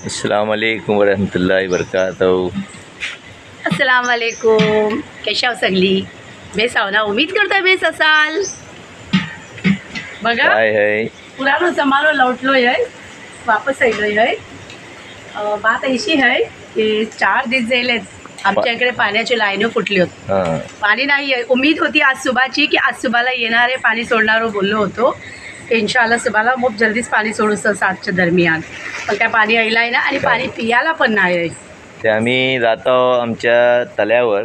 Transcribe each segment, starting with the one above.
अस्सलाम वालेकुम वरहमतुल्लाहि वबरकातुहू। अस्सलाम वालेकुम, कैशा हो सगली? बेस आहो ना, उम्मीद करता बेस असाल। बघा काय है पुरानो समारोह लौटलोय आहे, वापस आलोय आहे। बात अशी आहे की 4 दिवस झालेत आमच्या इकडे पाण्याची लाईन फुटली होती। हां पाणी नाही आहे। उम्मीद होती आज सुबाची की आज सुबाला येणार आहे पाणी सोडणार बोललो होतो की इंशाल्लाह सुबाला खूप जल्दीच पाणी सोडू 7च्या दरम्यान, पण त्या पाणी यायलाय ना आणि पाणी पियाला पण नाही आहे। ते आम्ही जातो आमच्या तल्यावर,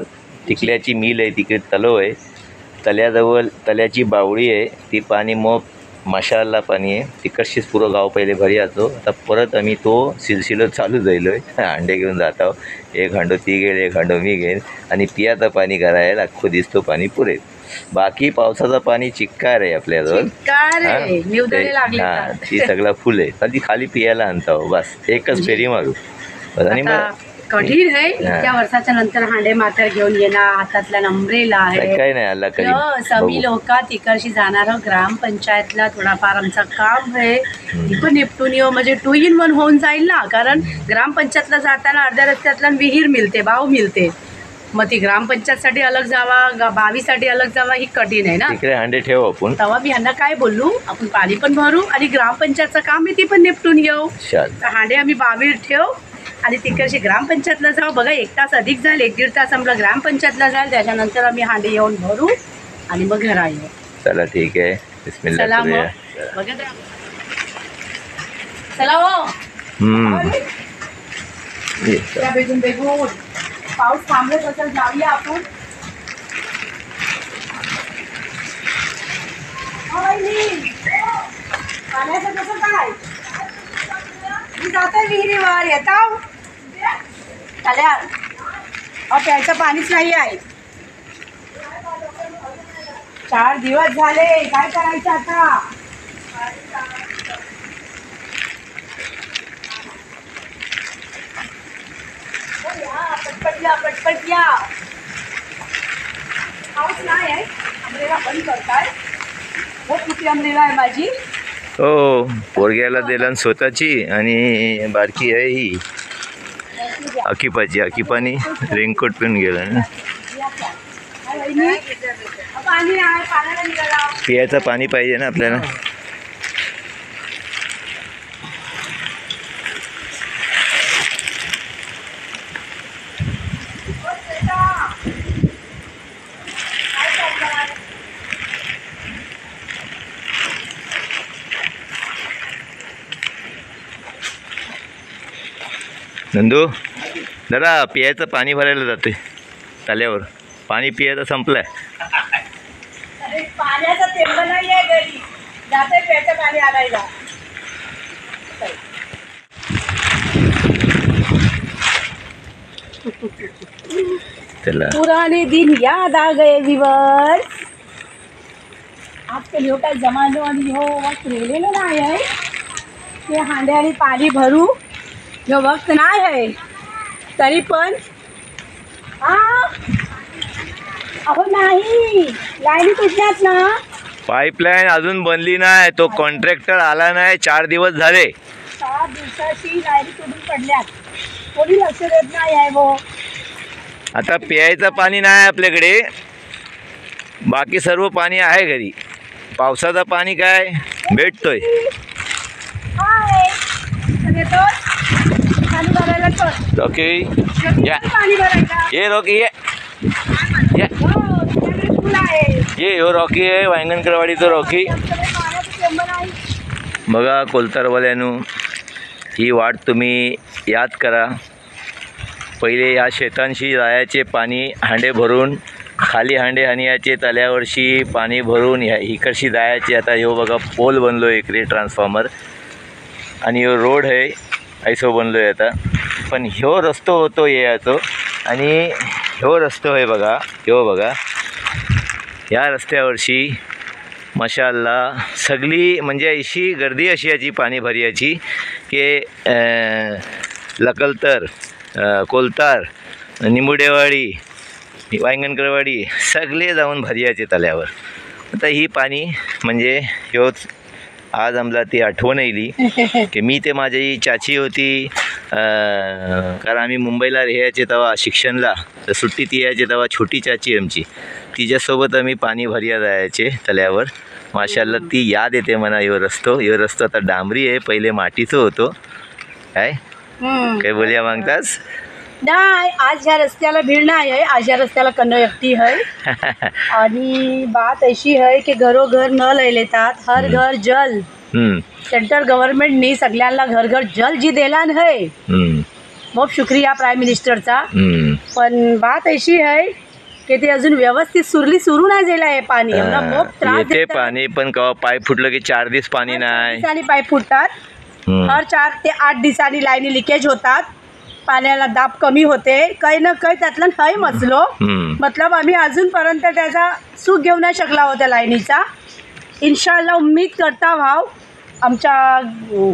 टिकल्याची मिल आहे तिकडे तलाव आहे, तल्याजवळ तल्याची बावळी आहे, ती पाणी मग माशाल्लाह पाणी आहे तिकडशीच पुरं गाव पहिले भरी जातो। आता परत आम्ही तो सिलसिला चालू झालो आहे, अंडे घेऊन जातो, एक हांडो ती घेईल एक हांडो मी घेईन आणि पियाचं पाणी करायला अख्खो दिसतो पाणी पुरेल। बाकी पावसाचं पाणी चिक्कार आहे आपल्याजवळ, हां ती सगळं फुल आहे, पण ती खाली पियाला आणता बस एकच फेरी मारू बस। आणि मग कठीण आहे इतक्या वर्षाच्या नंतर हांडे मात्र घेऊन येणार, हातातला नंबरेला आहे काय नाही आला कधी सभी लोक तिकडशी जाणार। ग्रामपंचायतला थोडाफार आमचा काम आहे ती पण निपटून येऊ, म्हणजे 2 in 1 होऊन जाईल ना, कारण ग्रामपंचायतला जाताना अर्ध्या रस्त्यातला विहीर मिळते, बाव मिळते, मग ती ग्रामपंचायतसाठी अलग जावा, बावीसाठी अलग जावा, ही कठीण आहे ना। तिकडे हांडे ठेव आपण, तेव्हा मी ह्यांना काय बोलू, आपण पाणी पण भरू आणि ग्रामपंचायतचं काम आहे ती पण निपटून येऊ। हांडे आम्ही बावी ठेव आणि तिकडची ग्रामपंचायतला जाऊ। बघा 1 तास अधिक जाईल, 1-1.5 तास आम्हाला ग्रामपंचायतला जाईल, त्याच्यानंतर आम्ही हांडे येऊन भरू आणि मग घरा येऊ। चला ठीक आहे, बिस्मिल्लाह करूया। बघा चला हो त्या बेगून बेगून पाऊस थांबले तसं जाऊया आपण। पाण्याचं कसं काय मी जाते विहिरीवर येता चाल्या प्यायचं पाणीच नाही आहे। 4 दिवस झाले, काय करायचं आता? पटपट या पटपट या, पाऊस नाही आहे, अमरेला बंद करताय, बहुत मोठी अमरेला आहे माझी। हो पोरग्याला दिला स्वतःची आणि बारकी आहे ही अकिपाची, अकिपानी रेनकोट पण गेला ना। पियाचं पाणी पाहिजे ना आपल्याला। नंदू दादा पियाचं पाणी भरायला जाते तल्यावर, पाणी पियाचं संपलंय। पाण्याचा थेंब नाही आहे घरी, जाते प्यायचं पाणी आणायला। पुराने दिन याद आ गए व्यूअर्स, आजकाल हो काय जमानो आणि हो वक्त रेलेलं नाही आहे ते हांडे आणि पाणी भरू, जो वक्त नाही आहे तरी पण अहो नाही लाईनी तुटल्यात ना, पाईपलाईन अजून बनली नाही, तो कॉन्ट्रॅक्टर आला नाही, 4 दिवस झाले। 4 दिवसाची लाईनी तुटून पडल्यात, कोणी लक्ष देत नाही आहे वो। आता प्यायचं पाणी नाही आपल्याकडे, बाकी सर्व पाणी आहे घरी। पावसाचं पाणी काय भेटतोय, रॉकी ये रॉकी ये हो रॉकी आहे वांगणकरवाडीचं रॉकी। बघा कोलतारवाल्यानो, ही वाट तुम्ही याद करा, पहिले या शेतांशी जायचे पाणी हांडे भरून, खाली हांडे हाण्याचे तल्यावरशी पाणी भरून इकडशी जायचे। आता ह्यो बघा पोल बनलो इकडे ट्रान्सफॉर्मर, आणि ह्यो रोड आहे ऐसो बनलो आहे आता, पण ह्यो रस्तो होतो यायचो आणि ह्यो रस्तो आहे बघा, ह्यो बघा या रस्त्यावरशी माशाअल्लाह सगळी म्हणजे अशी गर्दी अशी याची पाणी भरयाची की लकलतर, कोलतार, निमुडेवाडी, वांगणकरवाडी सगळे जाऊन भरयाचे तल्यावर। आता ही पाणी म्हणजे ह्योच आज आम्हाला ती आठवण येईल की मी ते माझी चाची होती, कारण आम्ही मुंबईला राहायचे तेव्हा शिक्षणला, तर सुट्टीत यायचे तेव्हा छोटी चाची आमची, तिच्यासोबत आम्ही पाणी भरया जायचे तल्यावर. माशाल्लाह ती याद येते म्हणा. ह्यो रस्तो आता डांबरी आहे, पहिले मातीचं होतो. काय काय बोलिया मागतास? नाही, आज ह्या रस्त्याला भीड नाही आहे, आज ह्या रस्त्याला कन्नो एकटी है. आणि बात अशी है की घरोघर नळ लेतात, हर घर जल. सेंट्रल गव्हर्नमेंटनी सगळ्यांना घर घर जल जी देलान है, खूप शुक्रिया प्राईम मिनिस्टरचा. पण बात अशी है की ते अजून व्यवस्थित सुरू नाही झालं आहे पाणी. खूप त्रास येते पाणी, पण केव्हा पाईप फुटलं की 4 दिवस पाणी नाही. आणि पाईप फुटतात, हर 4 ते 8 दिवसांनी लाईनी लिकेज होतात, पाण्याला दाब कमी होते. काही ना काही त्यातलं नाही मचलो. मतलब आम्ही अजूनपर्यंत त्याचा सुख घेऊ नाही शकला होता लाईनीचा. इन्शाअल्लाह उम्मीद करता भाव आमच्या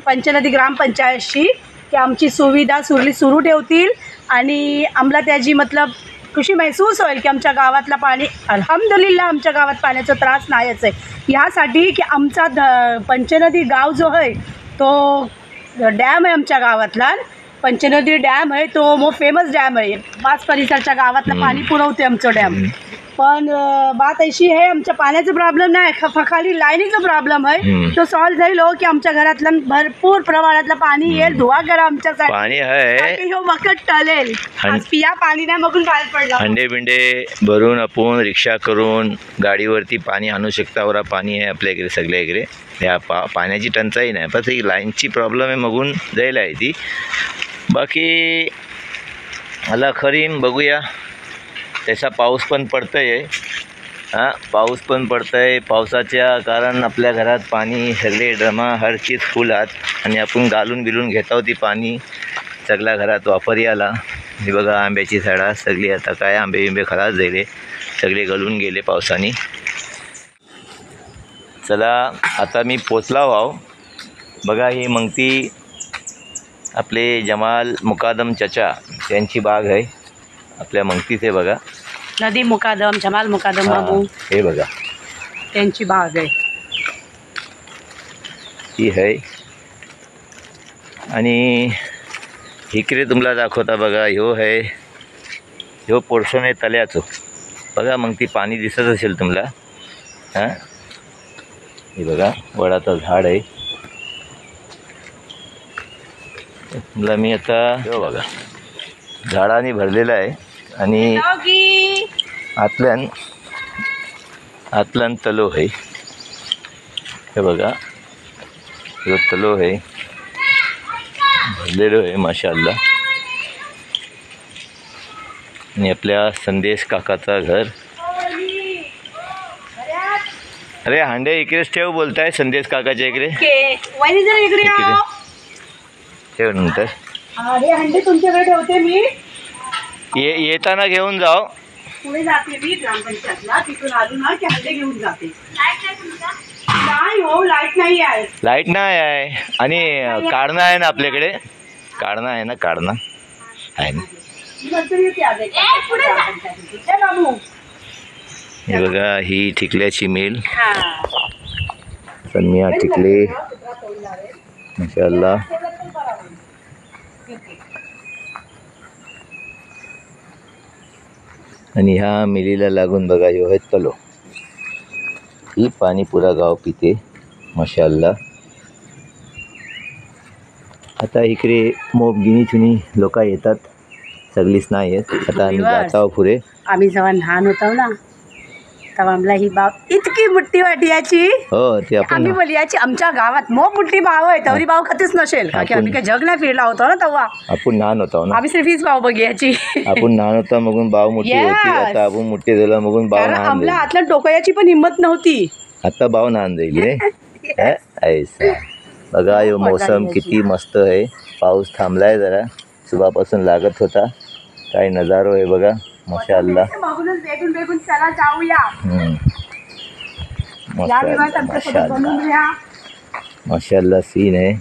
पंचनदी ग्रामपंचायतशी की आमची सुविधा सुरू ठेवतील आणि आम्हाला त्याची मतलब खुशी महसूस होईल की आमच्या गावातलं पाणी अल्हम्दुलिल्लाह आमच्या गावात पाण्याचा त्रास नाहीच आहे. ह्यासाठी की आमचा पंचनदी गाव जो आहे तो डॅम आहे आमच्या गावातला. पंचनदी डॅम आहे तो मो फेमस डॅम आहे, 5 परिसरच्या गावातलं पाणी पुरवते आमचं डॅम. पण बात अशी आहे आमच्या पाण्याचा प्रॉब्लेम नाही, खाली लाईनीचा प्रॉब्लेम आहे. तो सॉल्व झालो की आमच्या घरातलं भरपूर प्रमाणातलं पाणी येईल. धुवा करा आमच्यासाठी पाणी आहे, हे वखत टलेल. पिया पाणी नाही मगून बाहेर पडला. हंडे बिंडे भरून आपण रिक्षा करून गाडीवरती पाणी आणू शकता. वरा पाणी आहे आपल्या इकडे सगळ्या इकडे. या पाण्याची टंचाई नाही, पण ही लाईनची प्रॉब्लेम आहे, मगून जायला आहे ती. बाकी मला खरीम बघूया. तसा पाऊस पण पडतंय, पाऊस पण पडतंय. पावसाच्या कारण आपल्या घरात पाणी सगळे ड्रमा हर चीज फुल आहात आणि आपण घालून बिलून घेतो ती पाणी सगळ्या घरात वापरी आला. हे बघा आंब्याची झाडा सगळी आता काय आंबे खराब झाले, सगळे गळून गेले पावसाने. चला आता मी पोचला व्हाव. बघा ही मंगती आपले जमाल मुकादम चचा त्यांची बाग आहे आपल्या मंगतीचे. बघा नदी मुकादम, जमाल मुकादम बाबू, हे बघा त्यांची बाग आहे ही आहे. आणि इकडे तुम्हाला दाखवता बघा, ह्यो पोर्शन आहे तल्याचं. बघा मग ती पाणी दिसत असेल तुम्हाला. हे बघा वडाचं झाड आहे. तुम्हाला मी आता हे बघा झाडाने भरलेलं आहे आणि आतल्यान तलो आहे. हे बघा हे तलो आहे भरलेलो आहे माशाअल्लाह. आणि आपल्या संदेश काकाचा घर. अरे हांडे इकडेच ठेव बोलताय संदेश काकाच्या इकडे ठेव नंतर. अरे हंडे तुमच्याकडे ठेवते मी, येताना घेऊन जाओ. पुढे जाते मी ग्रामपंचायतला, तिथून आलो ना की हंडे घेऊन जाते. नाही हो, लाईट नाही आहे. लाईट नाही आहे आणि काढणं आहे ना आपल्याकडे, काढणं आहे ना, काढणं आहे ना. हे बघा ही टिकल्याची मिल, सन्मिया टिकले माशाअल्लाह. आणि ह्या मिलीला लागून बघा ह्यो आहे तलो. ही पाणी पुरा गाव पिते माशाअल्लाह. आता इकडे मोब गिनी चुनी लोक येतात, सगळीच नाही येत. आता आम्ही जातो पुढे. आम्ही जेव्हा लहान होतो ना तेव्हा आम्हाला ही बाव इतकी मुठ्ठी वाटियाची. हो ते आम्ही बोलियाची आमच्या गावात मोठी बाव आहे, तवरी बाव खातेच नसेल का की आम्ही काय जग नाही फिरला होतो ना तेव्हा. आपण लहान होतो ना, आम्ही सिर्फ हीच बाव बघियाची. आपण लहान होता मगून बाव मोठी होती. आता आपण मोठी झाला मगून बाव लहान. आम्हाला आतल्या टोकायाची पण हिंमत नव्हती, आता बाव लहान जाईल रे. ऐसा बघा यो मौसम किती मस्त आहे. पाऊस थांबलाय जरा, सुबापासून लागत होता. काय नजारो आहे बघा माशाअल्लाह. चला जाऊया. माशाअल्लाह सीन आहे.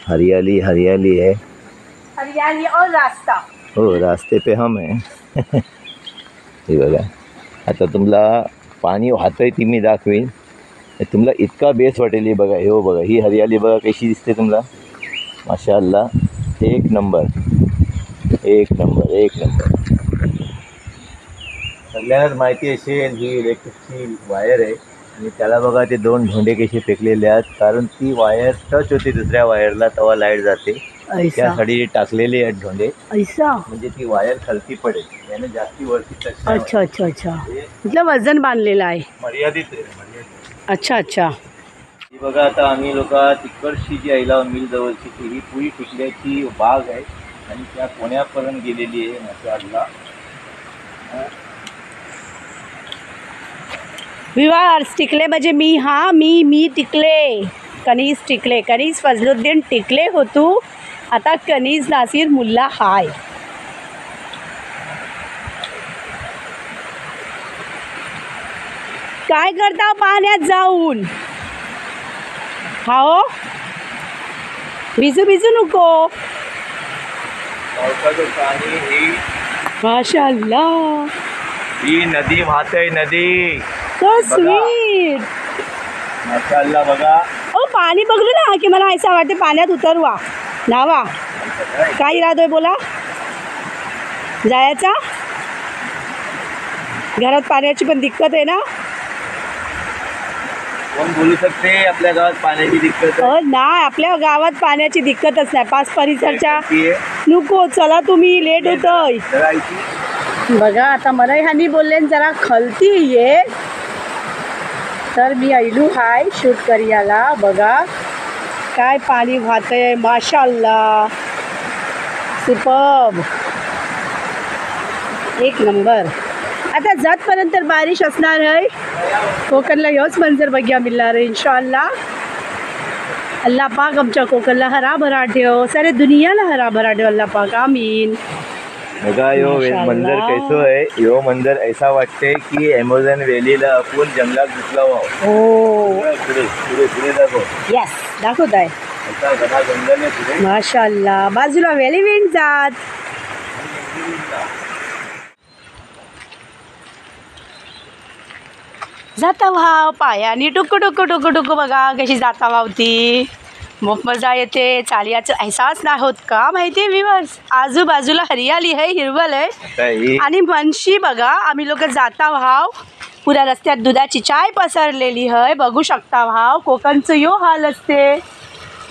हरियाली हरियाली है, हरियाली और रास्ता. हो रास्ते पे हम है. हे बघा आता तुम्हाला पाणी वाहतंय ती मी दाखवीन. तुम्हाला इतका बेस्ट वाटेल. हे बघा, हो बघा, ही हरियाली बघा कशी दिसते तुम्हाला. माशाअल्लाह, एक नंबर, एक नंबर, एक नंबर. सगळ्यांनाच माहिती असेल ही इलेक्ट्रिकची वायर आहे आणि त्याला बघा ते दोन धोंडे कसे फेकलेले आहेत, कारण ती वायर टच होते दुसऱ्या वायरला तेव्हा लाईट जाते. त्यासाठी टाकलेले आहेत धोंडे, म्हणजे ती वायर खालती पडेल याने जास्ती वरती टच. अच्छा अच्छा अच्छा, मतलब वजन बांधलेलं आहे, मर्यादित आहे, मर्यादित. अच्छा अच्छा. ही बघा आता आम्ही लोक तिकडची जी आईला मिल जवळची ही पुरी टिकल्याची बाग आहे आणि त्या पुण्यापर्यंत गेलेली आहे. माशाअल्लाह. व्ह्यूअर्स, टिकले म्हणजे मी, हा मी टिकले, कनीज टिकले, कनीज फजलुद्दीन टिकले होतू, आता कनीज नासिर मुल्ला हाय. काय करता पाण्यात जाऊन? हो, भिजू भिजू नको. पावसाचं पाणी ही माशाअल्लाह, ही नदी वाहते, नदी. So sweet. माशाअल्लाह बघा. ओ पाणी बघलं ना की मला असं वाटते पाण्यात उतरवा, नावा. काय इरादा आहे बोला? जायचा? घरात पाण्याची पण दिक्कत आहे ना? कोण बोलू शकते आपल्या गावात पाण्याची दिक्कत आहे? नाही, आपल्या गावात पाण्याची दिक्कतच नाही. पाच परिसरच्या नको, चला तुम्ही, लेट होतोय. बघा आता मला ह्यांनी बोलले जरा खलती ये, तर मी आयलू हाय शूट करियाला. बघा काय पाणी वाहतंय, माशाअल्लाह, सुपर्ब, एक नंबर. आता जातपर्यंत बारिश असणार आहे. कोकणला ह्योच मंजर बघ्या मिळणार आहे इंशाअल्लाह. अल्लाह पाक आमच्या कोकणला हराभरा ठेव, सारे दुनियाला हराभरा ठेव अल्लाह पाक, आमीन. बघा यो मंदिर कैसो आहे. यो मंदिर ऐसा वाटते की अमेझॉन व्हॅलीला आपण जंगलात घुसला व्हावं. हो, पुढे पुढे पुढे दाखव. यस, दाखवत आहे. ऐसा घना जंगल आहे पुढे. माशाअल्लाह, बाजूला व्हॅली विंड जात. जाता वाव पायानी टुकू टुकू टुकू टुकू. बघा कशी जाता वावती, मग मजा येते. चालियाचा एहसास नाही होत का माहिती व्ह्यूअर्स? आजूबाजूला हरियाली आहे, हिरवल आहे आणि मनशी बघा. आम्ही लोक जाता व्हाव, पुऱ्या रस्त्यात दुधाची चाय पसरलेली आहे, बघू शकता व्हाव. कोकणचं यो हाल असते,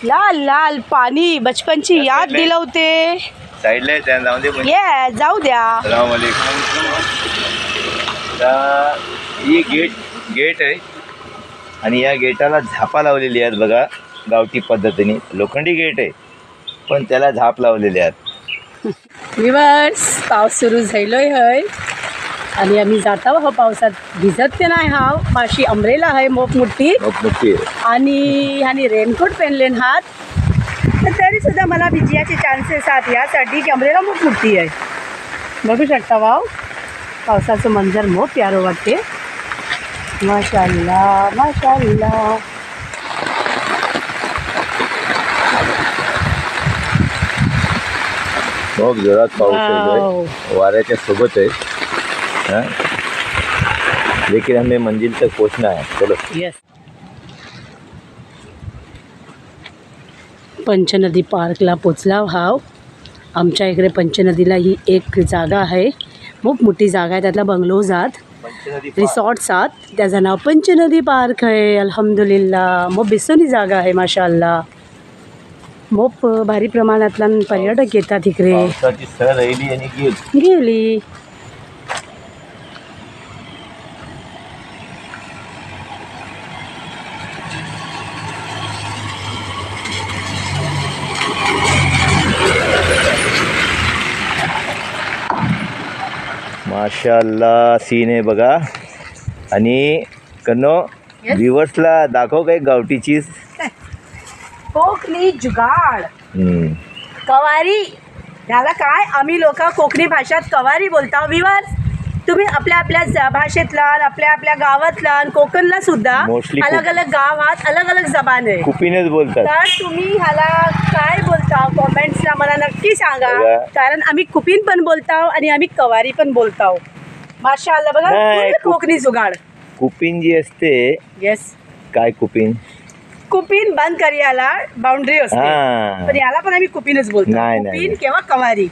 लाल लाल पाणी, बचपनची याद दिलवते. साईडला जाऊ दे. ये जाऊ द्या. ही गेट आहे आणि या गेटाला झापा लावलेली आहेत बघा, गावठी पद्धतीने. लोखंडी गेट आहे पण त्याला झाप लावलेले आहेत. व्ह्यूअर्स, पाऊस सुरू झालोय आहे आणि आम्ही जाता हो पावसात, भिजत ते नाही. हा माशी अमरेला आहे मोठी आणि ह्यानी रेनकोट पेनले हात, तर तरीसुद्धा मला भिजयाचे चान्सेस आहेत यासाठी की अमरेला मोठी आहे. बघू शकता वाव, पावसाचं मंजर मोठ प्यारो वाटते. माशाअल्लाह, माशाअल्लाह. खूप जोरात पाऊस आहे, वाऱ्याच्या सोबत आहे. हाँ, लेकिन हमें मंजिल तक पहुंचना है. चलो. यस. पंचनदी पार्कला पोचला हाव. आमच्या इकडे पंचनदीला ही एक जागा आहे, खूप मोठी जागा आहे. त्यातला बंगलो जात, रिसॉर्ट्स आत, त्याचं नाव पंचनदी पार्क आहे. अल्हम्दुलिल्लाह, मग बेसोनी जागा आहे माशाअल्लाह. खूप भारी प्रमाणातला पर्यटक येतात इकडे. पावसाची सर राहिली आणि गेली. माशाअल्लाह सीन आहे बघा. आणि कनो व्ह्यूअर्सला दाखव काय गावठी चीज. कोकणी जुगाड, कवारी. ह्याला काय आम्ही लोक कोकणी भाषेत कवारी बोलता. व्ह्यूअर्स, तुम्ही आपल्या आपल्या भाषेतला, आपल्या आपल्या गावातला, कोकणला सुद्धा अलग अलग गावात अलग अलग जबान आहे, कुपीनेच बोलतात. तर तुम्ही ह्याला काय बोलता कॉमेंट्सला मला नक्की सांगा, कारण आम्ही कुपीन पण बोलताव आणि आम्ही कवारी पण बोलताव. माशाअल्लाह, बघा कोकणी जुगाड. कुपीन जी असते येस, काय कुपिन? कुपीन बंद कर याला बाउंड्री असते, हा पण याला पण आम्ही कुपीनच बोलतो. नाही, नाही, कुपीन नाही. किंवा कवारी.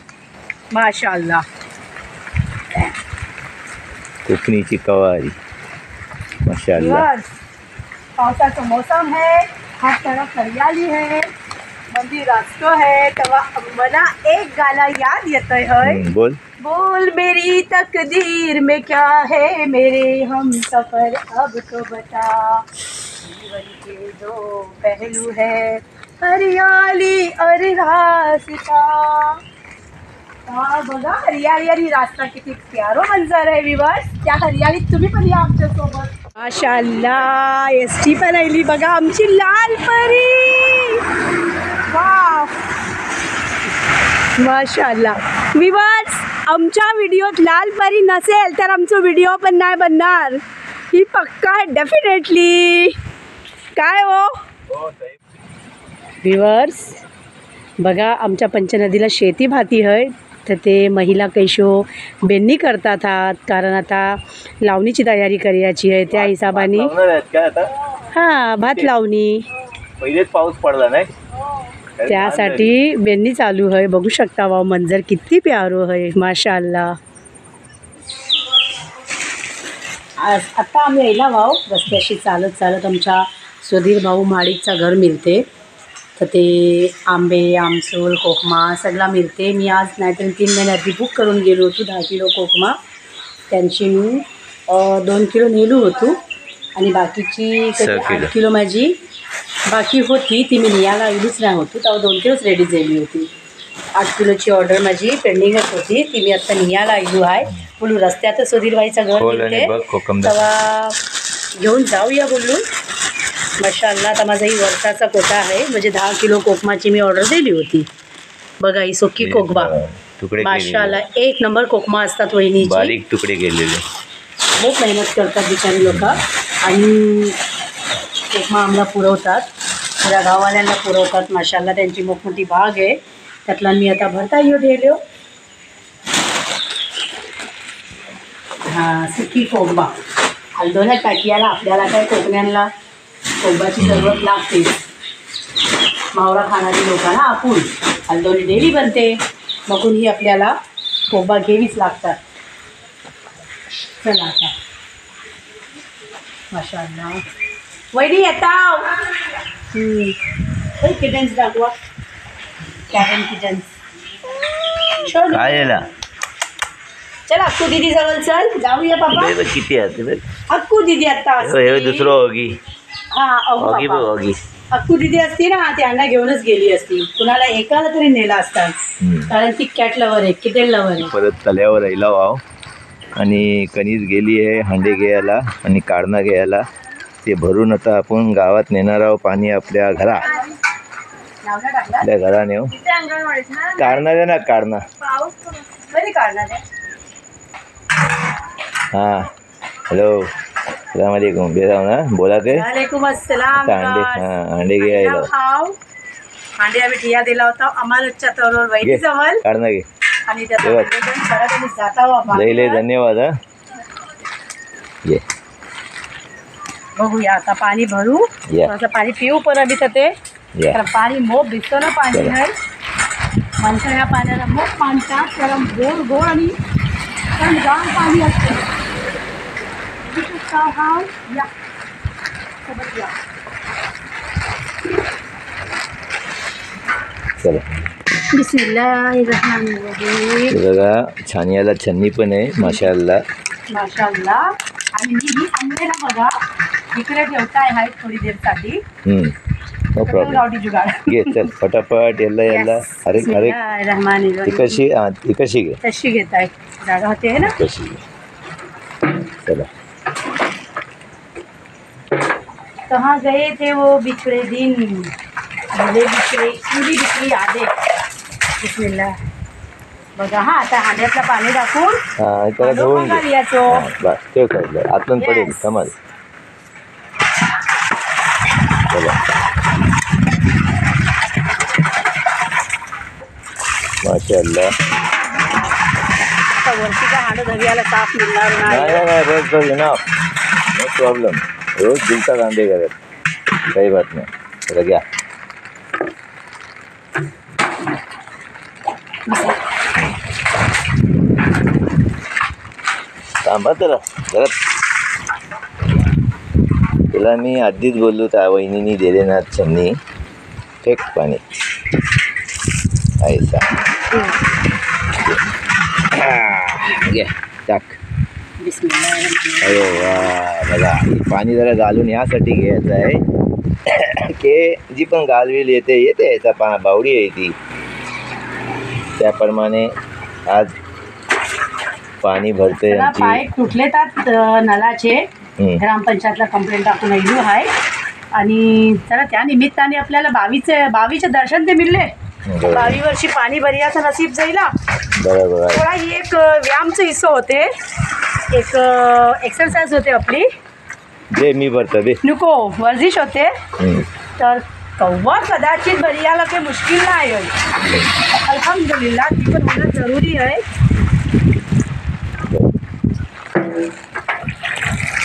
माशाअल्लाह. कोकणीची कवारी. माशाअल्लाह. व्यूअर्स, पावसाचा मौसम है, हर तरफ हरियाली है, मंदिर रास्तो है. तेव्हा मला एक गाणं याद येतंय. होय, बोल. बोल मेरी तकदीर में क्या है मेरे हम सफर अब तो बता. जीवन के दो पहलू है, हरियाली और रास्ता. बघा हरियाली आणि रास्ता किती प्यारो मंजर आहे विवास. त्या हरियालीत तुम्ही पण या आमच्या सोबत. माशाअल्लाह, एसटी पण आली बघा आमची लाल परी. वाव, माशाअल्लाह. विवास, आमच्या व्हिडिओत लाल परी नसेल तर आमचं व्हिडिओ पण नाही बनणार. ही पक्का आहे डेफिनेटली. काय हो व्यूअर्स, बघा आमच्या पंचनदीला शेती भाती आहे, तर ते महिला कैशो बेन्नी करतात आहात, कारण आता लावणीची तयारी करायची आहे. त्या हिशोबाने हां भात लावणी पहिलेच पाऊस पडला नाही, त्यासाठी बेन्नी चालू आहे. बघू शकता वाव मंजर किती प्यारो आहे. माशाअल्लाह. आज आता आम्ही यायला वाव रस्त्याशी चालत चालत आमच्या सुधीर भाऊ माळीचं घर मिळते, तर ते आंबे, आमसूल, कोकमा सगळा मिळते. मी आज नाहीतर 3 महिन्याआधी बुक करून गेलो होतो 10 किलो कोकमा. त्यांची मी 2 किलो नेलो होतो आणि बाकीची 8 किलो माझी बाकी होती, ती मी नियाला आलीच नाही होती, तेव्हा 2 किलोच रेडी झाली होती. 8 किलोची ऑर्डर माझी पेंडिंगच होती, ती मी आता नियाला आलो आहे. बोलू रस्त्यातच सुधीरबाईचं घर मिळते, तेव्हा घेऊन जाऊया बोलू. माशाअल्लाह. आता माझा ही वर्षाचा कोटा आहे, म्हणजे 10 किलो कोकमाची मी ऑर्डर दिली होती. बघा ही सोकी कोकमा माशाअल्लाह, 1 नंबर कोकमा असतात वहिनीची. बारीक तुकडे केलेले. खूप मेहनत करतात बिचारी लोक आणि कोकमा आम्हाला पुरवतात, पुऱ्या गाववाल्यांना पुरवतात. माशाअल्लाह त्यांची मोठमोठी बाग आहे, त्यातला मी आता भरता येऊ दिलो. हां, सुकी कोकमा हलदोल्या टाकियाला आपल्याला काय कोकण्यांना कोंबाची जरूरत लागते. मावळा खाणारी लोकांना आपण हलदोली डेली बनते, मगून ही आपल्याला कोंबा घ्यावीच लागतात. चला आता माशाअल्लाह. वैरी येताव किटन्स दाखवा. कॅरन किटन्स काय याला चल अक्कू दीदी जवळ चल जाऊया बाबा. किती आहे अक्कू दीदी आता दुसरं होगी. हां होगी होगी. अक्कू दीदी असती ना, त्यांना घेऊनच गेली असती, कुणाला एकाला तरी नेला असता, कारण ती कॅट लवर आहे, किटेल लवर आहे. परत तल्यावर राहिला वाव आणि कणीस गेली आहे हांडे घ्यायला आणि काढणं घ्यायला. ते भरून आता आपण गावात नेणार आहोत पाणी आपल्या घरा, आपल्या घरा नेऊ. काढणार आहे ना काढणं. हां हॅलो सलाम अलैकुम. बेराव ना बोला ते वालेकुम अस्सलाम. अंडे. हां अंडे घ्यायला अंडे आम्ही ठिया दिला होता अमानतच्या तोरवर वैदी जवळ काढणं घे आणि त्याचा लई लई धन्यवाद. हां घे बघूया आता पाणी भरू, थोडंसं पाणी पिऊ पण आम्ही ते, कारण पाणी मोप दिसतो ना पाणी आहे. माणसं या पाण्याला मोप मानतात, कारण गोड गोड आणि गाम पाणी असते. या सोबत या. चला बिस्मिल्लाहिर्रहमानिर्रहीम. बघा छानियाला छन्नी पण आहे माशाअल्लाह. माशाअल्लाह. आणि मी ही आणलेला बघा इकडे ठेवताय आहे थोडी देरसाठी. No problem. गावठी जुगाड घे चल पटापट याला याला. अरे अरे ती कशी ती कशी घे तशी घेत आहे, जागा होते है ना. कशी घे. चला कहाँ गए थे वो बिछड़े दिन, भले बिछड़े पूरी बिछड़ी यादें. बिस्मिल्लाह. बघा हा आता हांड्यातलं पाणी टाकून हां त्याला धुवून घे. याचो बस ठेव काढलं आतून पडेल कमाल. चला माशाअल्लाह. आता वरती का हांडं धरियाला साफ मिळणार नाही नाही. नाही बस बस ना नो प्रॉब्लेम. रोज दिलता कांदे करत काही बात नाही. चला घ्या. थांबा जरा जरा. तुला मी आधीच बोललो त्या वहिनीनी दिले ना छन्नी. फेक पाणी ऐसा. घे टाक. अरे वा. बघा पाणी जरा घालून यासाठी घ्यायचं आहे की जी पण गालवेल येते याचा बावडी आहे ती. त्याप्रमाणे आज पाणी भरते. पाईप तुटले त्यात नलाचे. ग्रामपंचायतला कंप्लेंट टाकून येऊ आहे आणि जरा त्या निमित्ताने आपल्याला 22 दर्शन ते मिळले. 22 वर्षी पाणी भरियाचं नसीब जाईला. बरोबर. थोडा ही एक व्यायामचं हिस्सा होते, एक एक्सरसाइज होते आपली. जे मी भरतो दे नको वर्जिश होते. तर कव्वा कदाचित भरियाला काही मुश्किल नाही आहे. अल्हम्दुलिल्लाह ती पण होणं जरुरी आहे.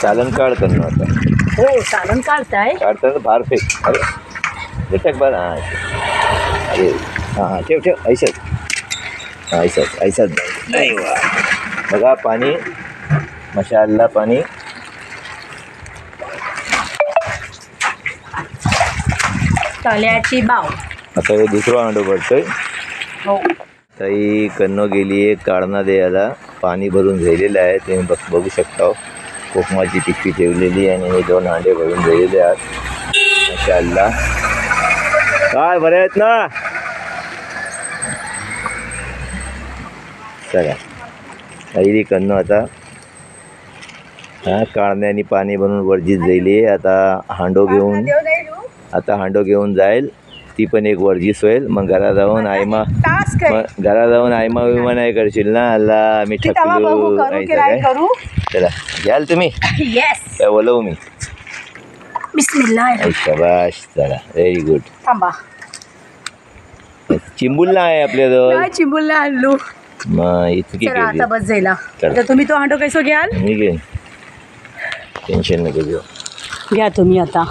चालन काढ करणं आता. हो चालन काढताय. काढताना फार फेक. अरे झटक बार. हां अरे हां ठेव ठेव. ऐसत ऐसत ऐसत. नाही वा. बघा पाणी माशाअल्लाह पाणी. तळ्याची बाव. आता हे दुसरं हांडो भरतोय. हो ताई कन्नो गेली आहे काढणं द्यायला. पाणी भरून झालेलं आहे तुम्ही बघू शकता. कोकमाची टिक्की ठेवलेली आणि हे 2 हांडे भरून झालेले आहेत. माशाअल्लाह. काय बरे आहेत ना. चला ताईली कन्नो आता काढण्याने पाणी भरून वर्जित जाईल. हांडो घेऊन जाईल. ती पण एक वर्जिश होईल. मग घरात जाऊन आयमा विमा नाही करशील ना. अल्ला मी ठकलो. चला घ्याल तुम्ही. काय बोलवू मी. बिस्मिल्लाह. शाबाश. चला व्हेरी गुड. थांबा चिंबुल आहे आपल्याजवळ. चिंबुल आणलो मग इतकी आता बस जायला. तर तुम्ही तो हांडो कैसो घ्याल. मी घेईन. टेन्शन नको घेऊ. घ्या तुम्ही आता.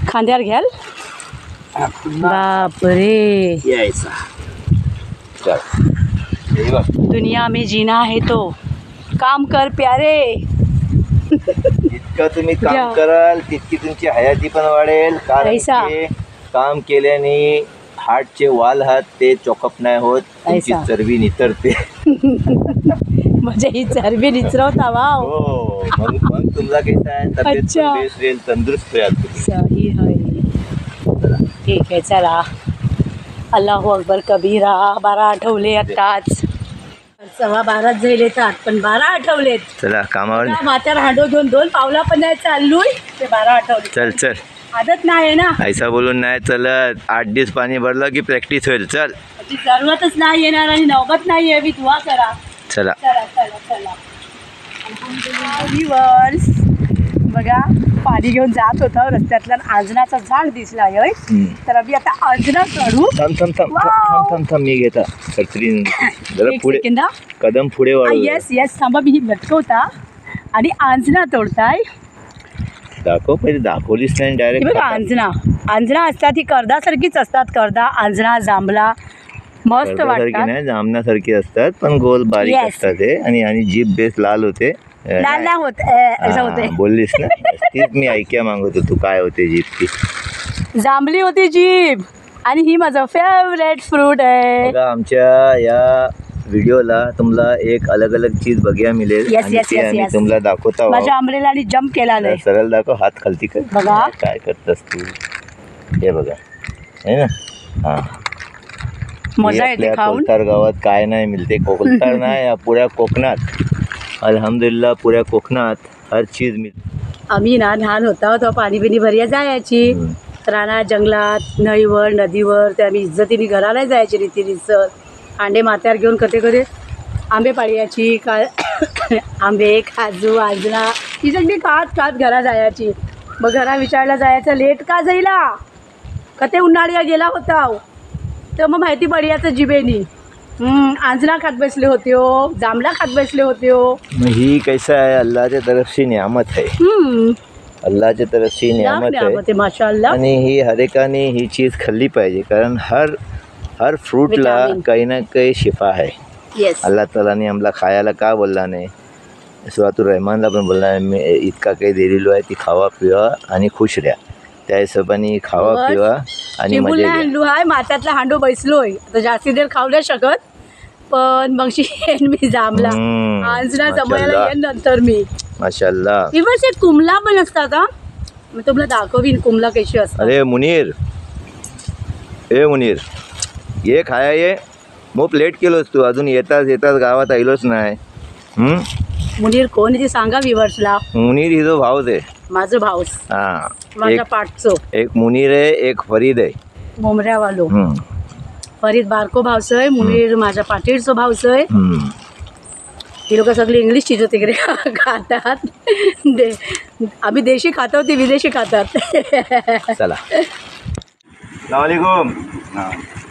खांद्यावर घ्याल. बापरे. यायचा. दुनिया में जीना है तो काम कर प्यारे. जितकं तुम्ही काम कराल तितकी तुमची हयाती पण वाढेल. कारण काम केल्याने हार्टचे वाल हात ते चॉकअप नाही होत. तुमची चरबी नितरते. म्हणजे ही चरबी निचरवता. वाव. हो मग तुमचा कैसा आहे तब्येत तंदुरुस्त सही है. ठीक आहे चला. अल्लाहू अकबर कबीरा. 12 आठवले आताच. 12:15 झाले येतात पण 12 आठवलेत. चला कामावर. म्हातार हांडो घेऊन 2 पावला पण नाही चाललोय. ते 12 आठवले. चल चल. आदत नाही ना. ऐसा बोलून नाही चलत. 8 दिवस पाणी भरलं की प्रॅक्टिस होईल. चल. जरूरतच नाही येणार आणि नौबत नाही यावी. दुआ करा. चला चला चला चला. व्ह्यूअर्स बघा पाणी घेऊन जात होता रस्त्यातला आंजनाचं झाड दिसला आहे. तर आम्ही आता आंजना काढू. थांब मी घेता जरा पुढे कदम पुढे वाढू. येस थांबा मी लटकवता आणि आंजना तोडताय. दाखव पहिले. दाखवलीच नाही डायरेक्ट. बघा आंजना असतात ही कर्दासारखीच असतात. कर्दा आंजना जांभळा मस्त वाटतात. नाही जामण्यासारखी असतात पण गोल बारीक असतात ते. आणि जीभ बेस लाल होते. लाल होते. बोललीस ना तीच मी ऐक्या मागत होतो. काय होते जीभ ती. जांभळी होती जीभ. आणि ही माझं फेवरेट फ्रूट आहे. बघा आमच्या या व्हिडिओला तुम्हाला एक अलग अलग चीज बघायला मिळेल. आणि तुम्हाला दाखवता. माझ्या आंबरेला आणि जम्प केला नाही. सरळ दाखव. हात खालती कर. बघा काय करतस तू. हे बघा आहे ना. हां मजा येते खाऊन. कोलतार गावात काय नाही मिळते. कोलतार नाही पुऱ्या कोकणात अल्हम्दुलिल्लाह पुऱ्या कोकणात हर चीज मिळते. आम्ही ना लहान होता तेव्हा पाणी बिणी भरिया जायची. रानात जंगलात नळीवर नदीवर. ते आम्ही इज्जतीने घराला जायची रीतीरीसर. अंडे मात्यावर घेऊन कधी आंबे पाळयाची. आंबे काजू आंजना ही सगळी खात घरा जायची. मग घरा विचारायला जायचं लेट का जाईला. कते उन्हाळ्या गेला होता तर मग माहिती पडायचं जिबेनी. आंजना खात बसले होते हो, जांभळा खात बसले होते हो. मग ही कैसा है, अल्लाह की तरफ से नियामत है. अल्लाह की तरफ से नियामत है. माशाअल्लाह. आणि ही हरेकाने ही चीज़ खाल्ली पाहिजे, कारण हर फ्रूटला विटामिन. काही ना काही शिफा आहे. येस. अल्लाह तालाने आम्हाला खायला का बोलला नाही. सुरातुर रहमानला पण बोलला आहे, मी इतका काही दिलेलो आहे, ती खावा पिवा आणि खुश राहा. त्या हिशोबाने खावा पिवा आणि मजा चिमुलला घ्या. हांडू आहे, माठातला हांडो बसलोय. आता जास्ती देर खाऊ नाही शकत, पण मगशी येईन मी जांभला. आंजना जमायला माशाअल्लाह. येईन नंतर मी. माशाअल्लाह. इव्हन एक कुमला पण असतात हा. मी तुम्हाला दाखवीन कुमला कशी असतात. अरे मुनीर, ए मुनीर, ये खाया ये. मग प्लेट केलोस तू, अजून येताच गावात आलोच नाही. मुनीर कोण आहे ते सांगा व्ह्युअर्सला. मुनीर ही जो भाऊच आहे. माझं भाऊस, हां, माझ्या पाठचो. एक मुनीर आहे, एक फरीद आहे. मोमऱ्यावालो. फरीद बारको भावस आहे, मुनीर माझ्या पाटीलचो भावस आहे. ती लोक सगळी इंग्लिश चीज तिकडे खातात. आम्ही देशी खातो, ते विदेशी खातात. चला. सलामकुम.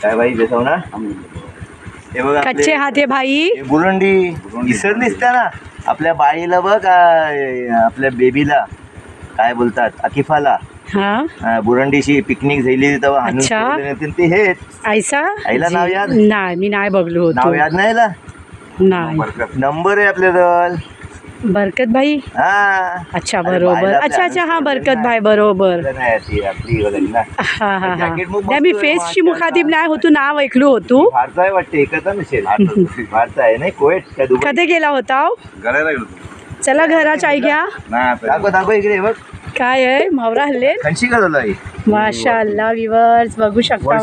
काय बाई बेसाव ना. हे बघ कच्चे हात हे भाई. बुरंडी विसरलीस त्या ना. आपल्या बाळीला बघ, आपल्या बेबीला काय बोलतात, अकिफाला. हा, बुरंडीशी पिकनिक झाली तेव्हा हाणून अच्छा. सोडले ते हेच. ऐसा आईला नाव याद नाही, मी नाही बघलो नाव होतो. याद नाही ना. नाही. नंबर आहे आपल्याजवळ. बरकत भाई. हा, अच्छा बरोबर. अच्छा हा बरकत भाई बरोबर. आपली वगैरे ना. हा हा हा. नाही, मी फेसची मुखातीब नाही होतो, नाव ऐकलो होतो. भारत आहे वाटते, एकच नसेल. भारत आहे नाही, कोएट त्या दुबई. कधी गेला होता? घराला गेलो. चला घराच आई घ्या. दाखव इकडे बघ. काय आहे मावरा हल्ले. खंशी का झालं आई. माशाअल्लाह व्ह्युअर्स बघू शकता.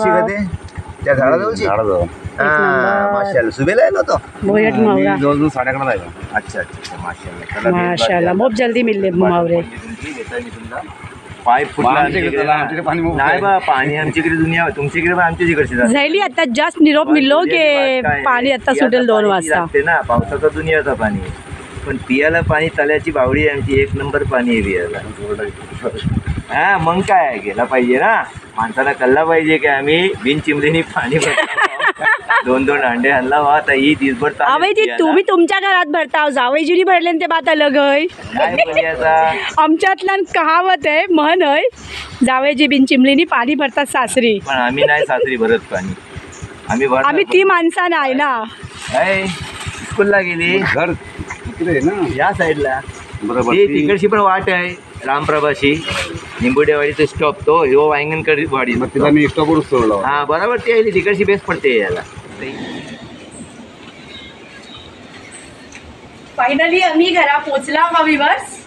त्या झाडाजवळची. माशाअल्लाह. सुबेला आलो होतो. बोयट मावरा. जवळजवळ 11:30 जायला. अच्छा अच्छा. माशाअल्लाह. माशाअल्लाह बहुत जल्दी मिळले मावरे. पाईप फुटला नाही बा. पाणी आमच्याकडे दुनिया, तुमच्याकडे पण आमच्या इकडची झाली आता जास्त निरोप मिळलो की पाणी आता सुटेल 2 वाजता. ना पावसाचा दुनियाचा पाणी. पण पियाला पाणी, तल्याची बावडी आमची 1 नंबर पाणी आहे पियाला. हा मग काय गेला पाहिजे ना. माणसाला कळला पाहिजे की आम्ही बिन चिमलेनी पाणी भरतो. 2-2 अंडे आणला वा आता ही दिसभर. अवय ती तुम्ही तुमच्या घरात भरताव, जावईजिरी भरले ते बात अलग आहे. आमच्यातला कहावत आहे, म्हण आहे, जावईजी बिन चिमलीनी पाणी भरतात सासरी. पण आम्ही नाही सासरी भरत पाणी. आम्ही ती माणसा नाही ना. स्कूलला गेली घर इकडे ना, या साईडला. बरोबर. तिकडची पण वाट आहे, रामप्रभाशी. निंबुडेवाडीचा स्टॉप तो ह्यो वांगणकर वाडी. मग तिला मी स्टॉपवर सोडला. हा बरोबर. ती आली तिकडची बेस्ट पडते याला. फायनली आम्ही घरा पोचला व्ह्युअर्स.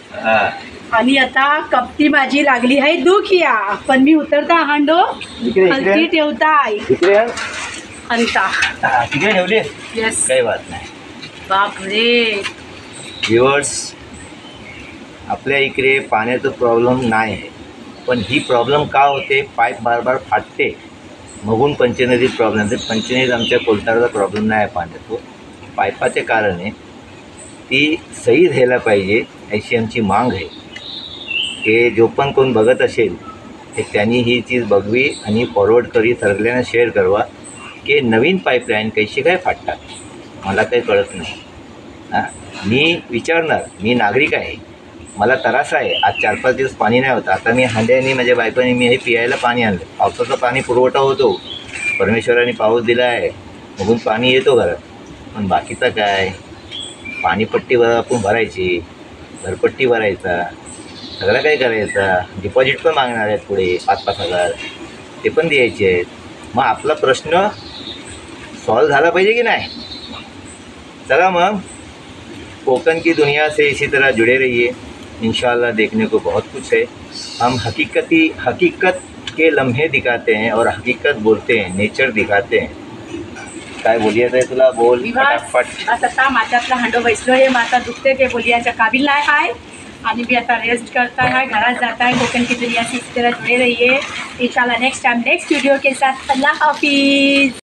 आणि आता कपटी माझी लागली आहे दुखिया. पण मी उतरता हांडो हलती ठेवताय अंता तिकडे ठेवले. येस. काही बात नाही. बापरे. व्ह्युअर्स, आपल्या इकडे पाण्याचं प्रॉब्लेम नाही आहे, पण ही प्रॉब्लेम का होते, पाईप बार फाटते. मगून पंचनदीत प्रॉब्लेम आहे. पंचनदीत आमच्या कोलतारचा प्रॉब्लेम नाही आहे पाण्याचं, पाईपाचे कारण आहे. ती सही झायला पाहिजे अशी आमची मांग आहे. की जो पण कोण बघत असेल ते त्यांनी ही चीज बघवी आणि फॉरवर्ड करी, सगळ्यांना शेअर करवा की नवीन पाईपलाईन कशी काय फाटतात. मला काही कळत नाही. मी विचारणार, मी नागरिक आहे, मला त्रास आहे. आज 4-5 दिवस पाणी नाही होतं. आता मी हांड्याने माझ्या बायकोने मी हे पियायला पाणी आणलं. पावसाचा पाणी पुरवठा होतो, परमेश्वराने पाऊस दिला आहे, बघून पाणी येतो घरात. पण बाकीचं काय, पाणीपट्टीवर आपण भरायची, घरपट्टी भरायचा, सगळं काही करायचा. डिपॉझिट पण मागणार आहेत पुढे 5-5 हजार, ते पण द्यायचे आहेत. मग आपला प्रश्न सॉल्व झाला पाहिजे की नाही. चला मग, कोकण की दुनिया से इसी तरह जुड़े रहिए. इंशाल्लाह देखने को बहुत कुछ है. हम हकीकत के लम्हे दिखाते हैं और हकीकत बोलते हैं, नेचर दिखाते हैं. काय बोलियात आहे तुला, बोल फटाफट. आता माझ्यातला हांडो बसलो हे माता दुखते ते बोलियाच्या काबिल नाही आहे. आणि मी आता रेस्ट करता है, घरात जाता है. कोकण की दुनिया से इस तरह जुड़े रहिए. इंशाल्लाह नेक्स्ट टाइम नेक्स्ट वीडियो के साथ. अल्लाह हाफिज़.